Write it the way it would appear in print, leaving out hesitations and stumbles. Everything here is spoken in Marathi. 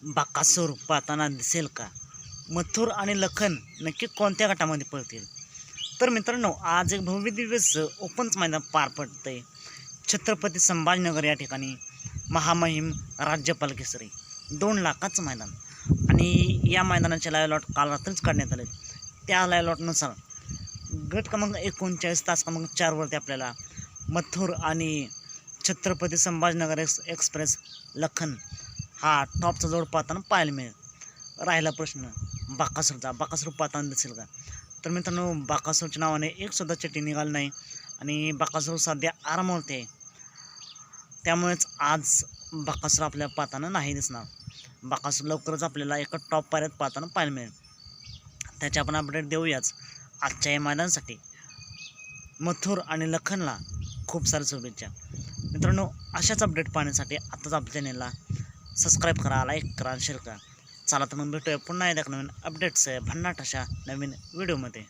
बकासूर पाहताना दिसेल का? मथुर आणि लखन नक्की कोणत्या गटामध्ये पळतील? तर मित्रांनो, आज एक भव्य दिवस ओपनचं मैदान पार पडतंय छत्रपती संभाजीनगर या ठिकाणी. महामहिम राज्यपाल केसरी 2 लाखाचं मैदान आणि या मैदानाचे लाईव्ह लॉट काल रात्रीच काढण्यात आले. त्या लाईव्ह लॉटनुसार गट क्रमांक 39 तास क्रमांक 4 वरती आपल्याला मथुर आणि छत्रपती संभाजीनगर एक्सप्रेस लखन हा टॉपचा जोड पाहताना पाहायला मिळेल. राहिला प्रश्न बकासूरचा. बकासूर पाहताना दिसेल का? तर मित्रांनो, बकासूरच्या नावाने एक सुद्धा चिठ्ठी निघाली नाही आणि बकासूर सध्या आरामावरती आहे. त्यामुळेच आज बकासूर आपल्याला पाहताना नाही दिसणार. बकासूर लवकरच आपल्याला एका टॉप पायऱ्यात पाहताना पाहायला मिळेल. त्याची आपण अपडेट देऊयाच. आजच्या या मैदानासाठी मथुर आणि लखनला खूप साऱ्या शुभेच्छा. मित्रांनो, अशाच अपडेट पाहण्यासाठी आताच आपल्या चॅनेलला सबस्क्राईब करा, लाईक करा, शेअर करा. चला तर मग भेटूया पुन्हा एकदा नवीन अपडेट्स भन्नाट अशा नवीन व्हिडिओमध्ये.